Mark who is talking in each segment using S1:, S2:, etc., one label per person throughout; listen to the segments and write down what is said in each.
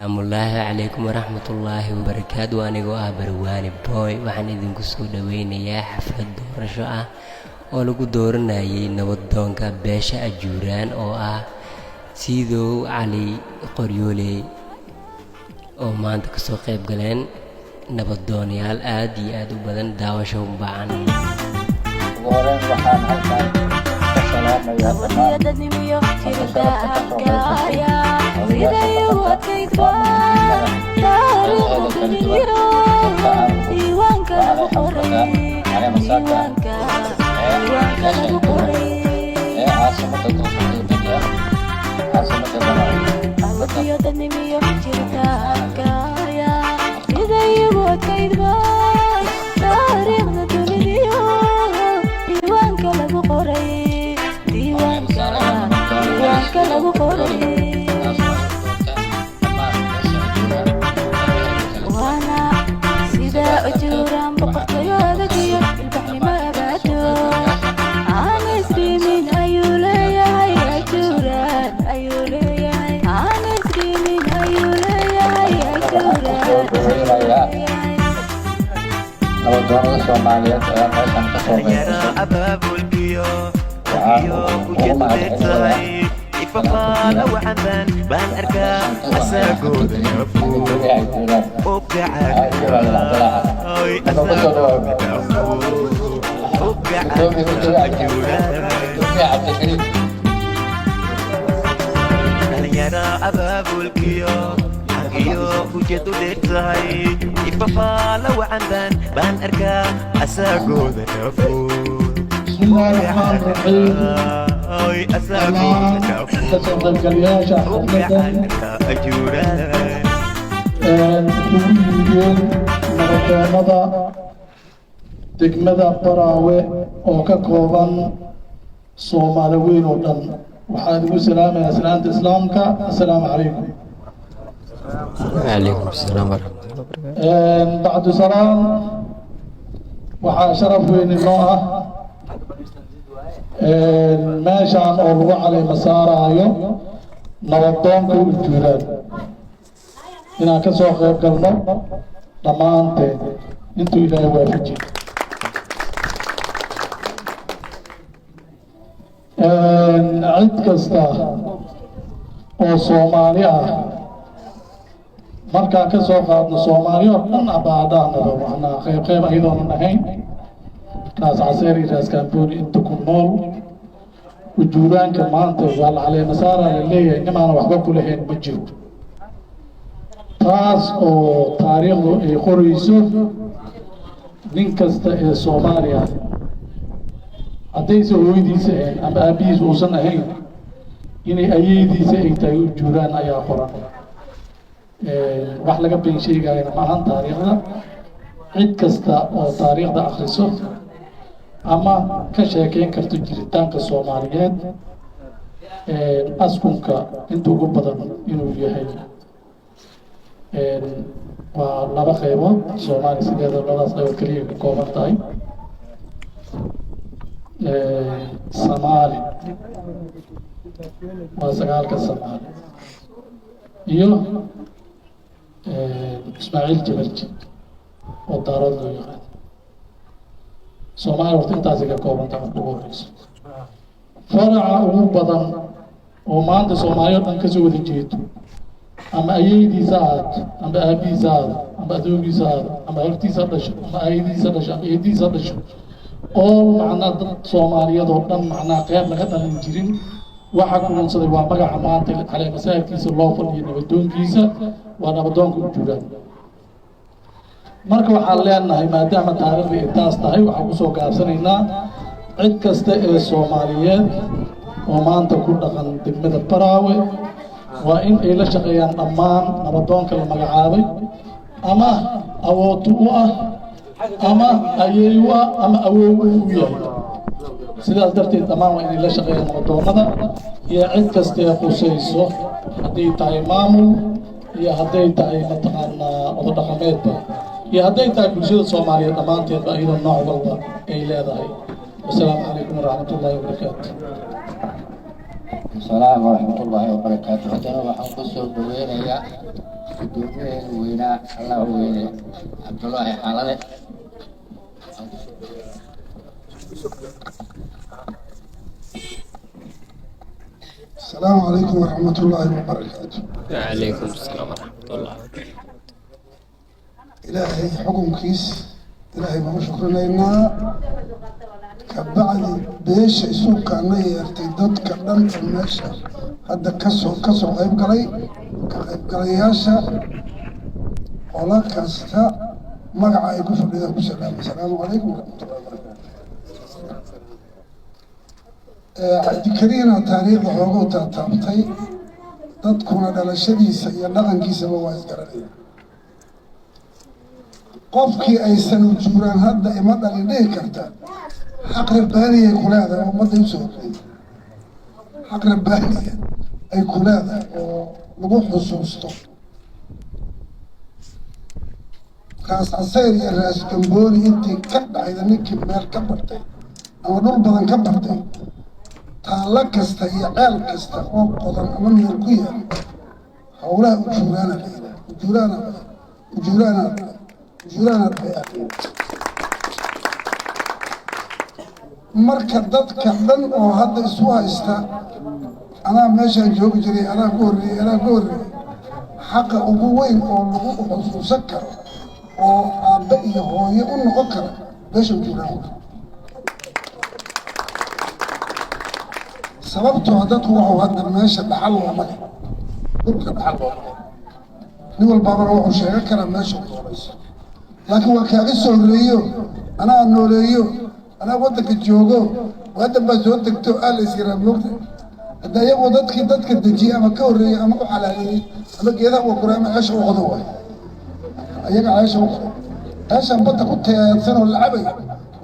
S1: السلام الله عليكم ورحمة الله وبركاته وأنا جوا برواني بوي وحنا إذن كسر دويني يا حفلة دور شقة ولقوا دورنا ينودون كباشا أجوران أو سيدو علي قريولي أو ما أنت كسر قيب قلن نبضون يا الآدي آدو بدن داوشهم بعن
S2: ورين وحان هالكان السلام عليكم
S3: sida yuwadkaydba taariikhda duniyiro diiwaanka lagu qoray diiwaanka lagu qoray abadiyo dadnimiyo jiritaankaaya sida yuwadkaydba taariikhda duniyiro diiwaanka lagu qoray diiwaanka lagu qoray أجوران بقرطيو ذكيو البحر ما أباتو أنا سريمين أيوليا هاي أجوران أيوليا هاي أنا سريمين أيوليا هاي أجوران
S4: يرى أباب البيو وجد بيتهاي فقال وعندن بان أركا أساقود يفو وقعك أي أساقود يفو وقعك يرى أباب الكيو حقيو وجد بيتهاي فقال وعندن بان أركا أساقود يفو
S2: بسم الله الرحمن الرحيم تصدق الياشا مدى degmada Baraawe oo ka kooban Soomaaliyeed oo dhan waxaan ugu salaamayaa salaanta islaamka assalaamu calaykum
S1: وعليكم السلام ورحمة الله وبركاته
S2: بعد سلام waxaa sharaf weyn inoo ah meeshaan oo lagu caleema saaraayo nabadoonka ujuuraan inaan ka soo qayb galno dhammaanteed intuu ilaahay waafajiyo cid kasta oo Soomaali ah markaan ka soo qaadno Soomaali oo dhan abaadaanada waxna qayb ayadoo nahayn kaas caseeri raaskaanbooni inta ku nool ujuuraanka maanta waa la caleema saara la leeyahay nimaana waxba ku lahayn ma jiro taas oo taariikhdu ay qorayso nin kasta ee Soomaaliya haddaysa hooyadiisa ahayn ama aabihiisa uusan ahayn inay ayeediisa ay tahay ujuuraan ayaa qoran wax laga been sheegayana maahan taariikhda cid kasta oo taariikhda akhriso ama ka sheekeyn karto jiritaanka Soomaaliyeed askunka inta ugu badan inuu yahay waa laba qaybood Soomaali sideeda labadaas qaybood kaliya ka kooban tahay Soomaali waa sagaalka Soomaali iyo Ismaaciil Jabarji oo daarad loo yaqaan Soomaali horta intaasi ka kooban tahay ugu horeyso faraca ugu badan oo maanta Soomaaliya dhan ka soo wada jeedo ama ayeediisa aad ama aabihiisa aad ama adoogiisa aad ama hortiisa dhasho ama ayeediisa dhasho ama eediisa dhasho oo macnaa dad Soomaaliyeed oo dhan macnaa qayb laga dhalin jirin waxa ku noqday waa magaca maanta caleema saarkiisa loo fadhiyo nabadoonkiisa waa nabadoonka ujuuraan marka waxaan leenahay maadaama taariikhda intaas tahay waxaan kusoo gaabsanaynaa cid kasta ee Soomaaliyeed oo maanta ku dhaqan degmada Baraawe waa in ay la shaqeeyaan dhammaan nabadoonka la magacaabay ama awood u ah ama ayeey u ah ama awoow u yahay sidaas darteed dhammaan waa inay la shaqeeyaan nabadoonnada iyo cid kasta ee khusayso hadday tahay maamul iyo hadday tahay mataqaanaa odo dhaqameedba iyo hadday tahay bulshada Soomaaliyeed dhammaanteedba iyadoo nooc walba ay leedahay. Wassalaamu calaykum waraxmatullaahi wabarakaatu.
S5: السلام ورحمة الله وبركاته. هذا waxaan ku soo dhaweynayaa gudoomiyaha weynaa Allah weyne Cabdullaahi Xalale.
S6: السلام عليكم ورحمة الله وبركاته.
S1: وعليكم السلام ورحمة الله وبركاته.
S6: إلهي حكم كيس إلهي ما شكرنا لنا كبعد بيش يسوق كأنه يرتدد كلام المشى هذا كسر غيب قرياشة ولا كستا مقع يقفل إذا بسلام. السلام عليكم ورحمة الله وبركاته. عدكرينا تاريخ حقوق تابتي dadkuna dhalashadiisa iyo dhaqankiisaba waa isgaranaya. qofkii aysan u juuraan hadda ima dhalin dhihi karta xaq rabbaaniya ay ku leedahay ummadda u soo horreeyay. xaq rabbaaniya ay ku leedahay oo lagu xusuusto. raas casayr iyo raas gambooni intii ka dhacayda ninkii meel ka bartay ama dhul badan ka bartay taalla kasta iyo ceel kasta oo qodan ama meel ku yaal howlaha ujuuraana la yidhaha ujuuraana marka dadka dhan oo hadda isu haysta anaa meeshaan joogi jiray anaa ku horreeyey xaqa ugu weyn oo lagu xusuusan karo oo aabbe iyo hooye u noqon kara meesha ujuuraana. sababtoo dadku wuxuu hadda meesha dhaxal looma leh dhulka dhaxal looma leh nin walbaabana wuxuu sheegan karaa meesha u doonayso laakiin waa kaaga soo horreeyo anaa nooleeyo anaa waddanka joogo waddan baa soo degto la isyaraa moogta hadda iyagoo dadka dejiyey ama ka horreeyey ama u xalaaleeyey ama geedaha uga koray ama ceesha u qodo waay ayaga ceesha u qodo ceeshaan badda ku teedsan oo lacabay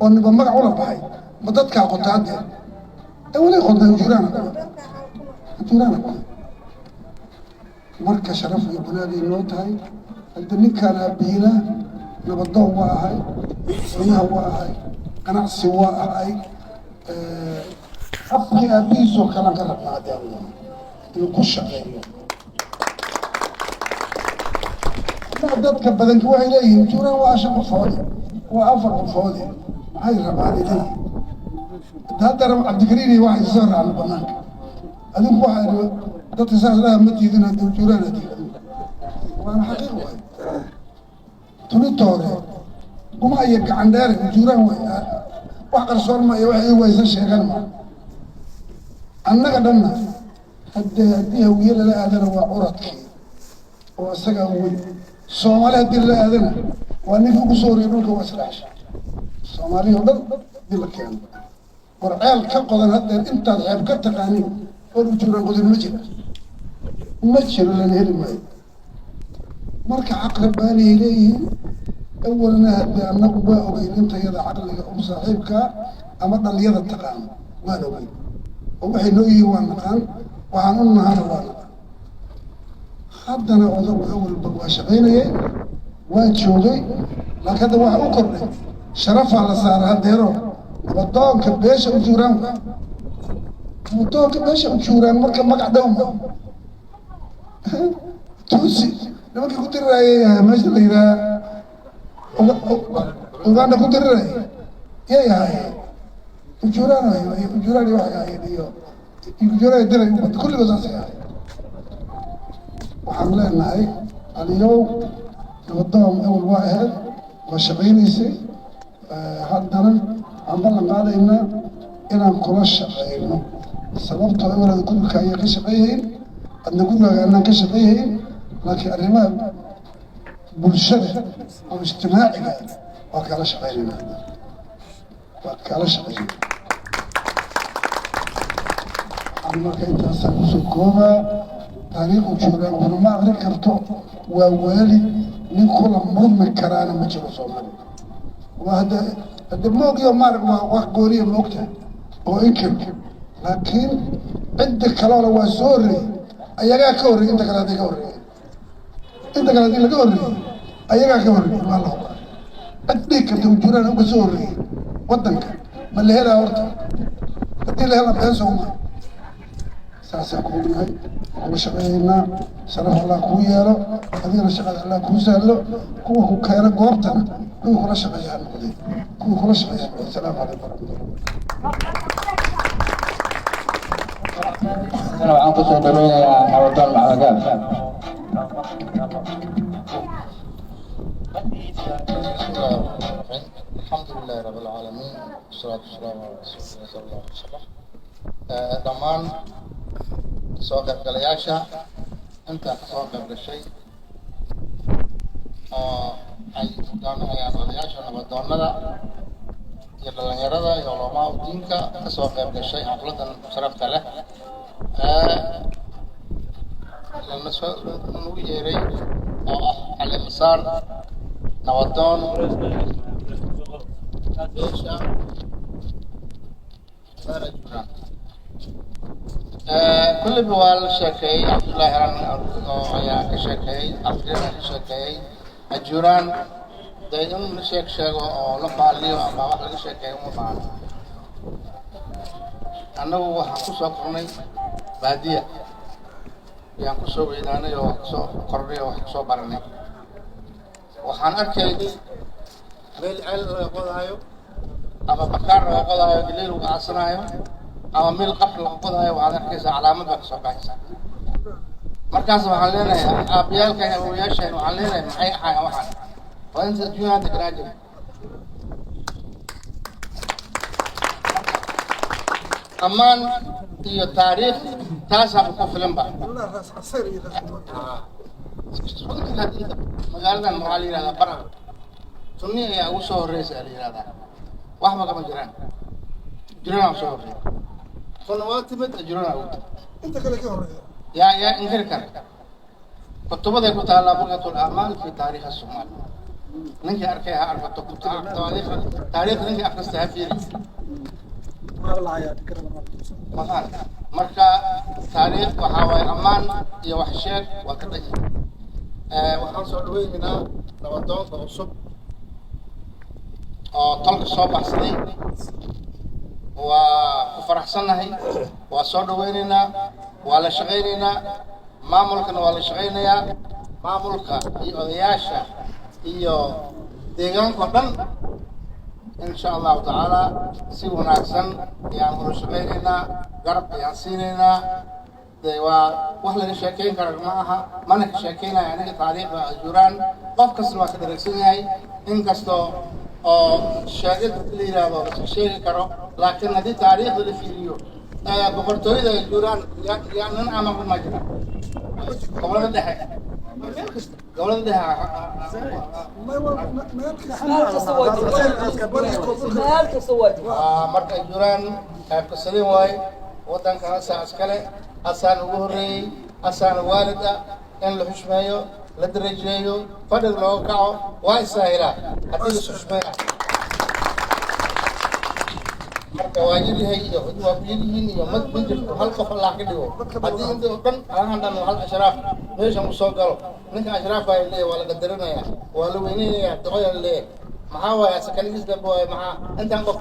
S6: oo niba magac ula baxay ma dadkaa qotaadee weli qodna ujuuraana marka sharaf iyo wanaaday noo tahay hadda ninkaan aabiina nabadoon waa ahay sunnaha waa ahay ganacsi waa ahay afkii aabihiisoo kalan ka rabnaadee inuu ku shaqeeyo. dadka badanki waxay leeyihiin ujuuraan waa 5 qofood waa 4 qofood maxay rabaan leeyihiin هذا عبدالكريم واحد يسرع على البنانك هذا واحد تتصل لها مدينة الجيران هذه وانا حقيقة تنطور وما يقع عن دار الجيران واحد صار ما يوحي ويزن شيئا ما أنا قدرنا هديها ويلا لا أذن وعرضك وسقى وي الصومالي هدي لا أذن وأني فوق صوري يقولك واسلاش الصومالي هذا دي لك يعني ورعال كقضان هذا أنت العب كتقاني ورجوران قدر مجر لأن هذا ما مركع عقل بالي إليه أولا هذا أنه باوغين أنت يضع عقلك أم صاحبك أمضى ليضا التقام ما نوغي ووحي نويه وانقان وعنونا هذا وانقان حدنا أوضو أول بقواشقين واتشوغي لكن هذا واحد أقرني شرف على صار هذا يروح ودونك بيش وجوران ودونك بيش وجوران مركب مقع دوما توسي لما كنت الرأي ماشي اللي يرى وغانا كنت الرأي يا هاي وجوران وجوران واحد هاي وجوران يدري كل بزاس هاي وحملنا هاي اليوم ودوم أول واحد وشغينيسي حدنا عم بالله قاعدين إن كل شقينا سببت أولا كل كأي كشقيين أن نقول أن كشقيين لكن الرمال بالشرع أو اجتماعي وكالة شقينا وكالة شقينا أما كنت أسأل تاريخ وشوران ونما ذكرته ووالي من كل مضمن كرانا مجرى صومالي وهذا الدموق يوم مارك وقوري موقته وإنكر لكن عندك كلام وسوري أيها كوري أنت كلامي كوري أنت كلامي كوري أيها كوري والله أديك توجرنا وسوري ودنك ما اللي هنا ورطة أدي اللي هنا بينسهم saasaan ku ognahay kuwa shaqeeyaynaa sharaf allah kuu yeelo adigana shaqada allah kuu sahlo kuwa ku keena goobtana kuwii kula shaqeeyaa noqdeen kuwii kula shaqeeyaa noqdeen asalaamu calaykum waraxmatullahi
S5: waxaan kusoo dhaweynayaa nabadoon macalagaal
S7: الحمد لله رب العالمين والصلاة والسلام على رسول الله صلى الله عليه وسلم دمان سوق القلياشة أنت سوق الشيء أي دام يا قلياشة نبضون لا يلا يردا يلا ما ودينك سوق الشيء عقلة شرفت له لما سوق نويري على مسار نبضون كل بوال شكاي عبد الله هران يا كشكاي عبد الله كشكاي الجيران دايما نشيك شيغو او لا باليو اما wax laga sheekay uma baahan annagu waxaan ku soo qornay baadiya yaan ku soo weynaanay oo soo qornay oo soo baranay waxaan arkay meel ceel laga qodayo ama bakaar laga qodayo dileel uga asanayo ama meel qaf laga qodayo waxaad arkaysaa calaamad baa kasoo baxaysa markaas waxaan leenahay aabiyaalka iyo awoowayaasheen waxaan leenahay maxay ahaayeen waxaan waa inta adduunyada deganaa jira ammaan iyo taariikh taasaa ku filan ba magaaladan waxaa la yidhahdaa barar sunni ayaa ugu soo horreysa la yidhahdaa waxba kama jiraan jiranaa soo horreeya kuna waa timid jiranaa ugu timid
S6: inta kale ka horreeya
S7: yaa inkiri kara kutubaday ku taallaa buqatul a'maal fi taariikh as-Soomaali ninkii arkay ha arkato taariikh ninkii akrista ha fiiri marka taariikh waxaa waaye ammaan iyo wax sheeg waa ka dhagi waxaan soo dhaweynaynaa nabadoonka cusub oo tolka soo baxsaday waa ku faraxsannahay waa soo dhaweynaynaa waa la shaqaynaynaa maamulkana waa la shaqaynayaa maamulka iyo odayaasha iyo deegaanka oo dhan إن شاء الله تعالى سيونا أحسن يعني مرشقيننا قرب يعني سيننا وحلا شاكين كرق معها ما نك شاكينا يعني تاريخ جوران قف كسر واحد درسيني إن كستو شاهد اللي رابع بس شيء كرو لكن هذه تاريخ اللي فيه بقرطوي ده جوران يعني نعمل ما جرا قبل ده قبل ده marka juraan qaybka sadin waay wadanka asaas kale asaan ugu horeeyay asaan waalida in la xushmeeyo la darajeeyo fadhig loo kaco waa isaahila haddii la xushmeeyo marka waajibyahay iyo waa ku yihiin iyo mad jirto hal qof Allah ka dhigo haddii inta dhan aan dhan hal ashraaf meesha uu soo galo ninka ashraaf ay leeyahay waa la qadarinaya waa la weyneynaya duqoya leeyahay maxaa waaye asakaliis dambe waaye maxaa intaan qof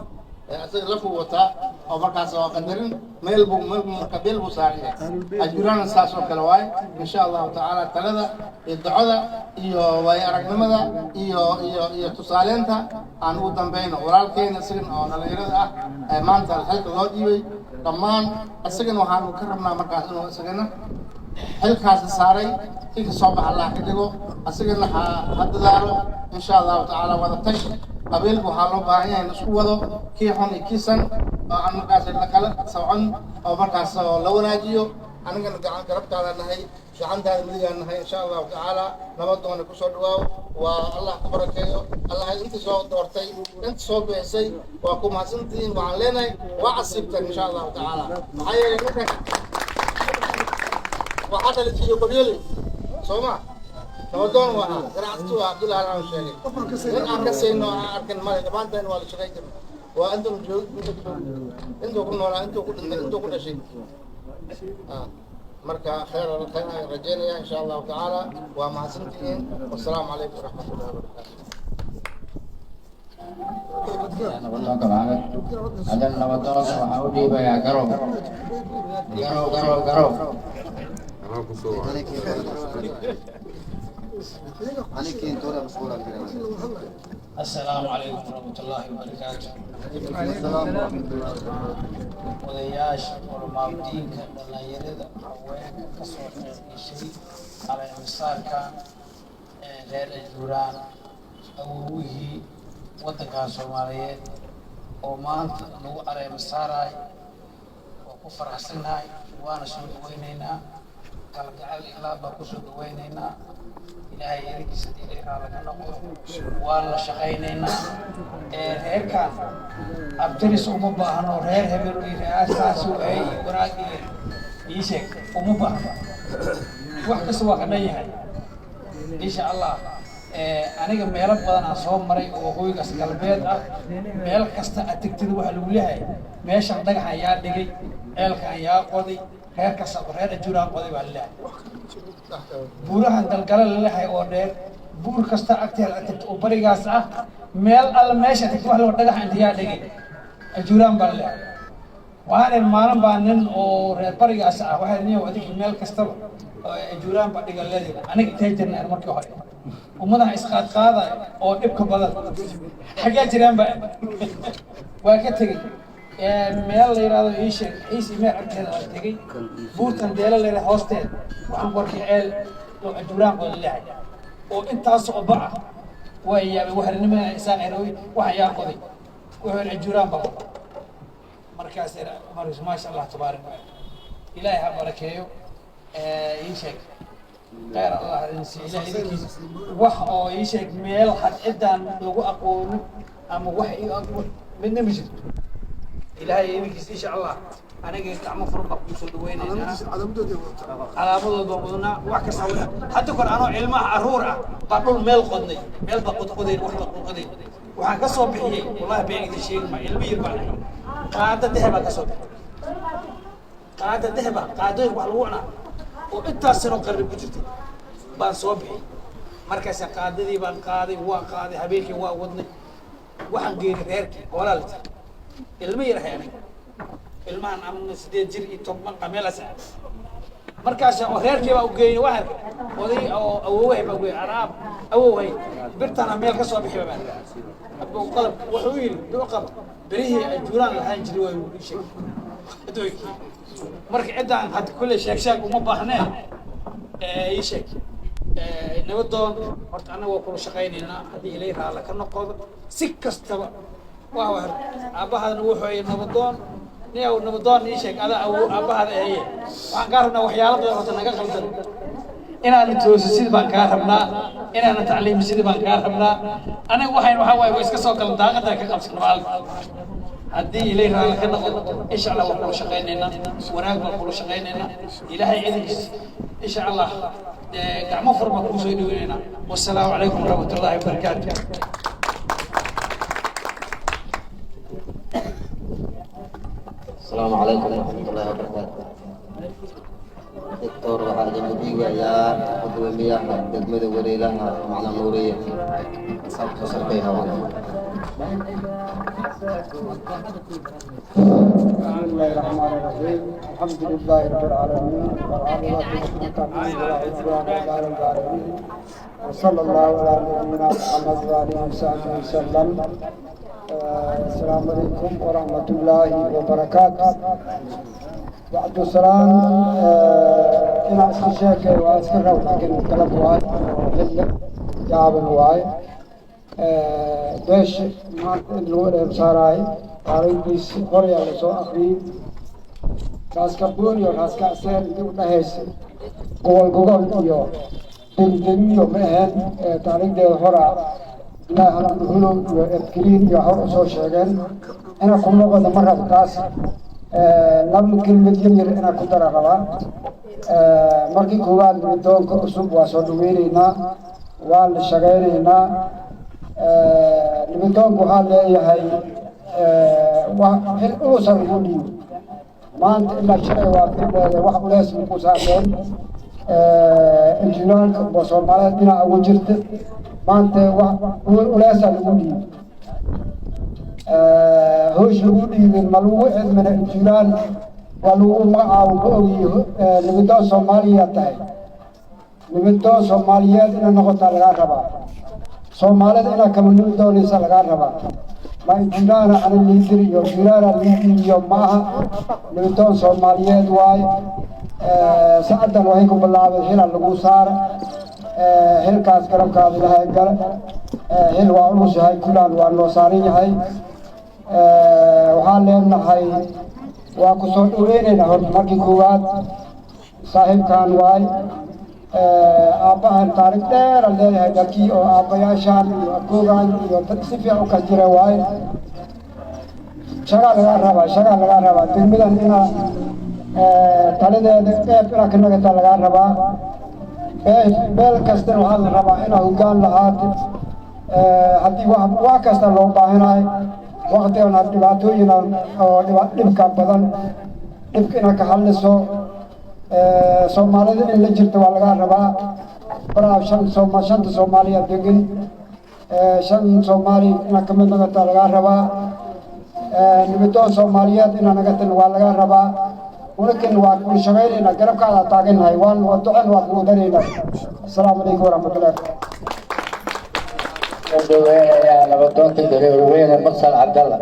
S7: asaga la fuutaa oo markaas oo qadarin meel buu marka beel buu saaraya ajuraan saas oo kale waaye insha Allah taala talada iyo ducada iyo way aragnimada iyo tusaaleenta aan ugu dambeeyno walaalkeena isaga oo dhalinyarada ah maanta halka loo dhiibay dhammaan isagana waxaan ka rabnaa markaas inuu isagana halkaas saaray inka soo bax Allah ka dhigo asagana haddaaro insha Allah taala wada tash qabiil waxaa loo baahan yahay isku wado kii xun iyo kiisan oo aan markaas la kala socon oo markaas la wanaajiyo anigana gacan garabtaada nahay gacantaada midiga nahay insha Allah taala nabadoona ku soo dhawaaw waa Allah ku barakeeyo Allah inta soo doortay inta soo bixisay waa ku mahadsantiin waxaan leenahay waa casibtan insha Allah taala maxaa yeelay ninka waxaa la jiyo qabiil Soomaa nabadoon waa ganacsigu Abdullah aan sheegay in aan ka seyno arkan ma dhabaantan waa la shaqeeyay waa inta inta ku noolaa inta ku dhintay inta ku dhashay marka khayr rajaynaya insha Allah taala waa mahadsantiin wassalaamu alaykum wa rahmatullahi wa barakatuh
S5: nabadoonka maxamed haddana nabadoonka waxaa u dhiibayaa garow
S2: السلام عليكم ورحمة الله وبركاته. odayaasha culamaadiinka dhalinyarada haweenka kasoo qeybgashay caleemisaarka reer Ajuuraan awowihii wadankan Soomaaliyeed oo maanta lagu caleemisaaraay oo ku faraxsanahay waana soo dhaweynaynaa kalgacal ilaa baa ku soo dhaweynaynaa ilaahay yarigiisa diiraa laga noqdo waan la shaqaynaynaa reerkan abtiris uma baahno reer hebel iyo reerkaas ay wanaag iyo sheeg uma baahno wax kasta waa ka dhanyahay insha Allah aniga meelo badan aan soo maray oo hooygaas galbeed ah meel kasta atigtida waxa lagu leeyahay meeshan dhagax ayaa dhigay eelka ayaa qoday reer kasta reer Ajuuraan qoday baa leeyahay buurahan dalgala leeyahay oo dheer buur kasta agteel atigta oo barigaas ah meel alla meesha atigta wax loo dhagax intiyaa dhigay Ajuuraan baa leeyahay waxaan maalin baa nin oo reer barigaas ah waxa niyo adig meel kasta Ajuuraan baa dhiga leeyahay aniga taajirna markii hore ومدح إسقاط قاضي أو إبكى بدل حاجات جنبه وكتجي ميل يرادو يشك إيش يمر كذا تجي بوتن ديلا اللي هوستل وعم بركي عيل لو أجوران ولا وأنت أصعب بقى ويا وهرنما إنسان عروي وحيا قضي وهر أجوران بقى مركز ما شاء الله تبارك إلهي بركيه يشك غير الله رنسي إلهي وح أو يشك ميل حد إدان لو أقول أما وح أقول من نمشي إلهي يمكن إن شاء الله أنا جيت أعمل فرقة بسود وين على مود ضمنا وحكي سوينا حتى كون أنا علمه عرورة قبل ميل قدني ميل بقود قدين وح بقود قدين وحكي صوبي والله بيعيد الشيء ما علمي يربح قاعدة ذهب كصوبي قاعدة ذهب قاعدة والوعنا وأنت سنو قرب بجتي بان صوبي مركز قاعدة بان قاعدة وقاعدة حبيبي وودني وحن غير غيرك ولا لا علمي رحياني ilmahan ama 8 jir iyo 10 qamela sa markaas oo reerkii baa u geeyay waxa oday oo awoway baa u geeyay arab awoway birtana meel ka soo bixiyay baan abuu qalab wuxuu yiri duqab barihi Ajuuraan lahayn jiray way u sheegay adoyki marka cidaan had kulli sheeg uma baahneen ii sheeg nabadoon horta anagu waa ku shaqaynaynaa hadii ilay raala ka noqdo si kastaba waa aabahadna wuxuu yahay nabadoon نيو نبضان نيشك هذا أو أبهذا هي وعنقارنا وحياة بدر نجا خلدنا إن أنا توسيد بانكارنا إن أنا تعليم سيد بانكارنا أنا وحين وحواي ويسك سوق الداغة ده كقبس نوال هدي إليه على كنا إن شاء الله وكل شقينا وناقب وكل شقينا إلهي إذن إن شاء الله كعم فرما كوسو يدوينا والسلام عليكم ورحمة الله وبركاته.
S8: السلام عليكم ورحمة الله وبركاته. دكتور وحاج مديوة يا قدوة مياه دقمة وريلها معنا نورية صوت وصل بيها بسم
S9: الله الرحمن الرحيم الحمد لله رب العالمين والعاقبة للمتقين ولا عدوان إلا على الظالمين وصلى الله على نبينا محمد وآله وصحبه وسلم. السلام عليكم ورحمة الله وبركاته. بعد السلام إلى أسكشاك وأسكرها ولكن الكلام واحد جاب الواي دش ما اللور بسراي تاريخ بيس قرية لسوا أخري كاس كبول يو كاس كاسر يو نهيس قول يو دين يو مهن تاريخ ده هرا لا هلا نقولون يتكلين يا هرا سو شغال أنا كم قد مرة كاس لم كلمة يمير أنا كنت رغبا مركي كوال بدون كأسوب وصدويرنا والشغالنا بدون كوال هاي والأسر يوني ما أنت إلا شيء واحد لازم يكون إنجيلان بصور مالتنا أوجرت ما أنت ولازم يوني هوش لودي من ملوء من الجيران ولو معه نبدأ سوماليا تاي نبدأ سوماليا إن نقطة الغربة سوماليا إن كم نبدأ ليس الغربة ما الجيران على الليدر يوم جيران الليدر يوم معها نبدأ سوماليا دواي سأدا وهيكم بالله بالحين الغوصار هل كاس كلام كابل هاي قال هل وعروس هاي كلان والنصارين هاي وحالنا هاي وكسر أولين هرب مركي كوات صاحب كان واي أبا تاريخ ده اللي هاي دكي أو أبا ياشان كوغان يتسفيا أو كجرا واي شغال لغا ربا تلميذ هنا تالي ده كنا كتا لغا ربا بيل كستر وحال ربا هنا هوغان لهات هدي waa kasta loo baahanahay waqtigan dhibaatooyin oo dhibka badan dhibkina ka hadlayso Soomaalida in la jirto waa laga rabaa baraaf shanta Soomaaliya degan shan Soomaali in ka mid noqoto laga rabaa nibadoo Soomaaliyeed in naga tan waa laga rabaa ولكن واقول شغالين قرب كذا تاجن هايوان وتوعن واقول درينا السلام عليكم ورحمة الله
S5: يا نبضون تدري وين المقصد عبد الله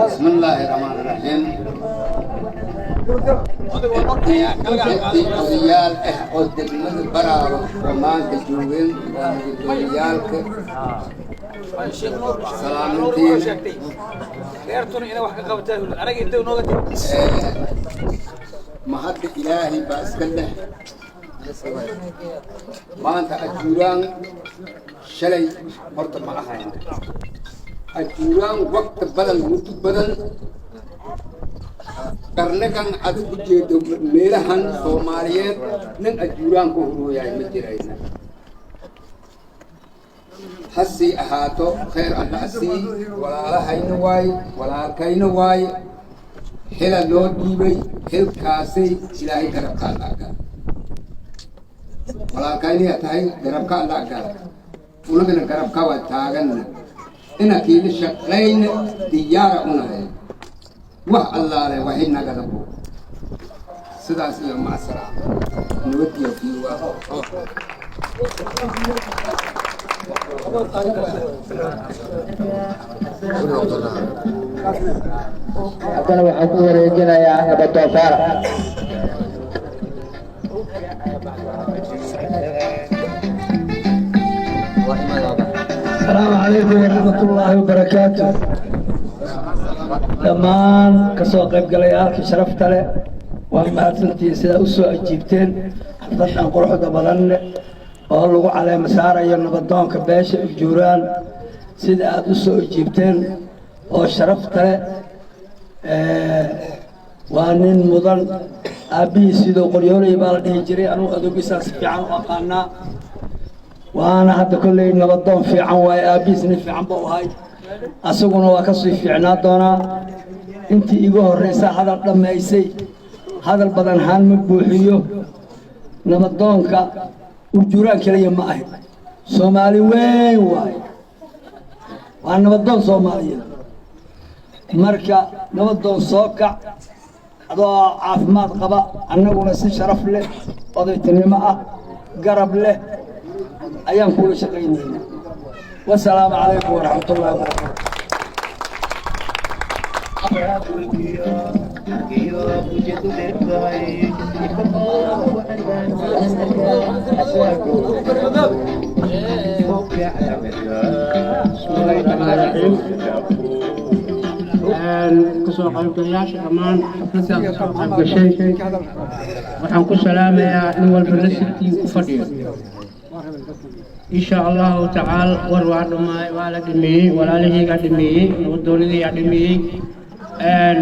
S8: بسم الله الرحمن الرحيم ريال قد من برا ومان تجوين ريالك سلامتين
S10: غيرتوني انا واحد قبته انا قلت له
S8: ما حد الهي باسكله ما انت اجوران شلي مرت معها اجوران وقت بدل وقت بدل karena kan ada ujian merahan Somalian neng ajuran ko huru ya mejiraina hasi ahato khair anasi wala hayna way wala kayna way hela loo diibay hilkaasi ilaahay garabka laaga wala kayna tahay garabka laaga ulagana garabka waa taagan ina kiila shaqayn diyaara unahay وح الله له وحنا قدبو سداس يوم مع السلامة نودي في
S5: أنا وحكوا رجلا يا أبو توفار
S2: السلام عليكم ورحمة الله وبركاته dhammaan kasoo qaybgalayaalka sharafta leh waa mahadsantihiin sidaa u soo ajiibteen xafladan quruxda badan oo lagu caleema saarayo nabadoonka beesha ujuuraan sida aad u soo ajiibteen oo sharafta leh waa nin mudan aabbihii sidoo qoryoolay baa la dhihi jiray anugu adoogiisaa si fiican u aqaanaa waana hadda kolley nabadoon fiican waaye aabbihiis nin fiican ba u ahay asaguna waa ka sii fiicnaa doonaa intii igu horreysa hadal dhammaysay hadal badan haan ma buuxiyo nabadoonka ujuuraan keliya ma ahi soomaali weyn waaye waa nabadoon soomaaliyeed marka nabadoon soo kac adoo caafimaad qaba annaguna si sharaf leh odaytinimo ah garab leh ayaan kula shaqaynayna والسلام عليكم ورحمة الله وبركاته.
S11: kasoo qaybgalayaasha dhammaan xafladda kasoo qaybgashay waxaan ku salaamayaa in walba nasibkii ku fadhiyo إن شاء الله تعالى ورواد ما ولا دمي ولا له قدمي ودوني قدمي أن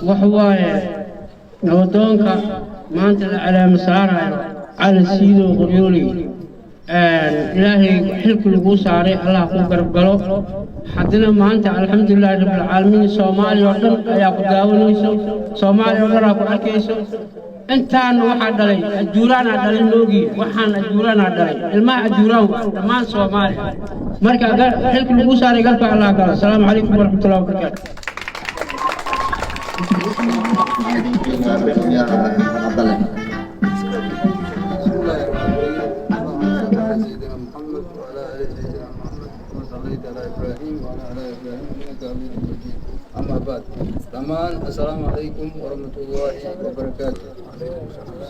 S11: وحواي نودونك ما أنت على مسارة على سيدو غريولي إلهي حلك الغوصاري الله قرب قلو حدنا ما أنت الحمد لله رب العالمين صومالي وردن يا قداونيسو صومالي وردن أكو أكيسو أنتان واحد علي الجوران على اللوجي وحنا الجوران على الماء الجوران ما صومالي مركا قال حلك الغوصاري قلب الله قال السلام عليكم ورحمة الله وبركاته
S12: سيدنا محمد وعلى آل سيدنا محمد كما صليت على إبراهيم وعلى آل إبراهيم إنك حميد مجيد أما بعد طبعا السلام عليكم ورحمة الله وبركاته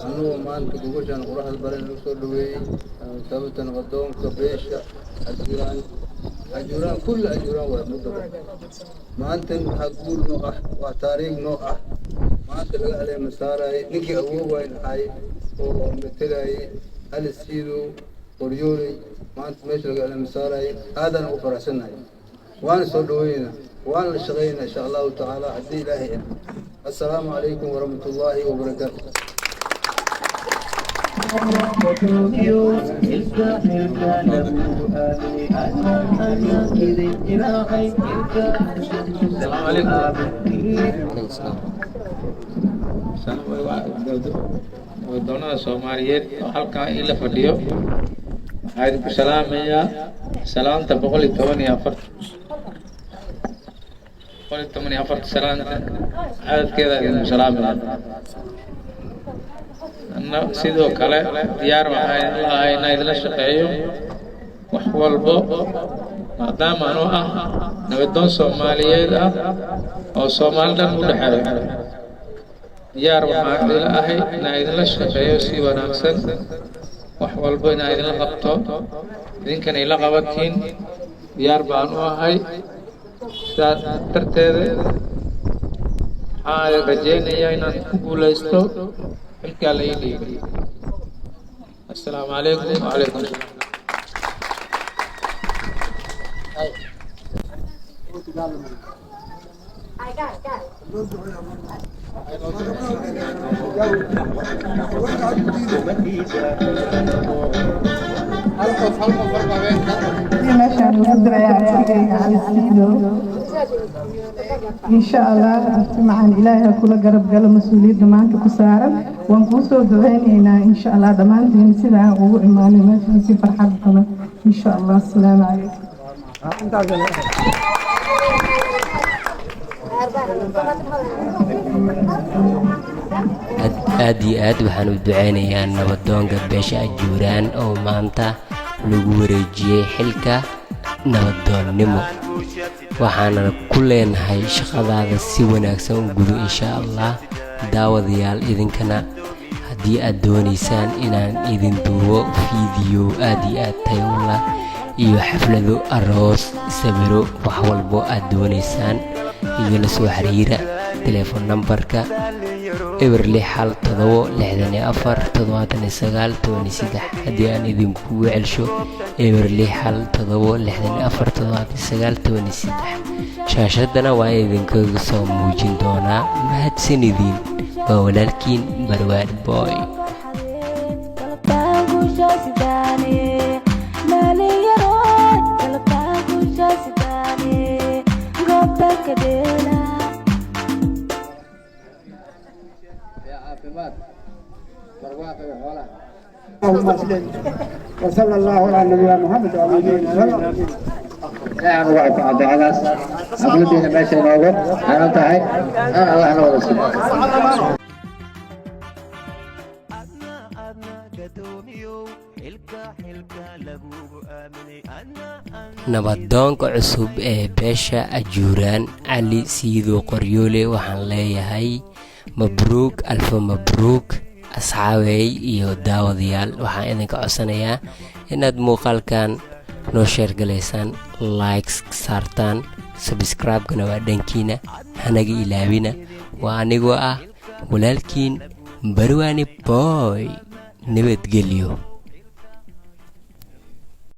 S12: أنو ما أنت تقولش أن قرآن البلد نوصل له ثبت نقدم كبيش أجوران كل أجوران ومدة ما أنت حقول نوع وتاريخ نوع ما أنت لقى عليه مسارة نكي أبوه وين هاي ومثلاي هل السيدو وريولي ما أنت ماشي لقى عليه مسارة هذا أنا أفرحنا وأنا صدوينا وأنا شغينا إن شاء الله تعالى عدي إلهي السلام عليكم ورحمة الله وبركاته
S10: السلام عليكم. ودونا سوماليات halka ila fadhiyo waxaan ku salaamayaa salaanta 114 salaanta aadkeeda ayaan salaamayaa anna sidoo kale diyaar waxaan lahayn inaan la shaqeeyo wax walba maadaama aanu ah nabadoon Soomaaliyeed ah oo Soomaalidan u dhaxeeyo diyaar waxaan leeyahay inaan la shaqeeyo si wanaagsan wax walba inaan la qabto idinkan ila qabatiin diyaar baan u ahay darteeda waxaan rajeynayaa inaan ku guuleysto xilka la ii dhiibay assalaamu calaykum wa calaykum
S13: إن شاء الله مع الإله كل قرب قال مسؤولية دمان كسارة ونقصو دهينا إن شاء الله دمان تنسينا وإيماني ما تنسي فرحة بنا إن شاء الله السلام عليكم.
S1: aad iyo aad waxaan u duceynayaa nabadoonka beesha ajuuraan oo maanta lagu wareejiyey xilka nabadoonnimo waxaana ku leenahay shaqadaada si wanaagsan u gudo insha allah daawadayaal idinkana haddii aad doonaysaan inaan idin duubo fiidiyo aad iyo aad tayo leh iyo xaflado aroos sawiro wax walbo aad doonaysaan igala soo xiriira telefoon nambarka eber 6176479 haddii aan idinkugu celsho eber 6176479 shaashadana waa idinkaga soo muujin doonaa mahadsanidin waa walaalkiin barwaani boy
S9: وصلى الله على نبينا محمد وعلى اله وسلم.
S5: نعم وعد عبد العزيز أقول لنا ماشي نوقف أنا انتهي أنا الله نوقف
S1: nabadoonka cusub ee beesha ajuuraan cali siido qoryoole waxaan leeyahay mabruuk alfa mabruuk asxaabey iyo daawadayaal waxaan idinka codsanayaa inaad muuqaalkan noo sheer galaysaan likes saartaan subscribe-kana waa dhankiina hanaga ilaawina waa anigoo ah walaalkiin barwaani boy nabadgelyo.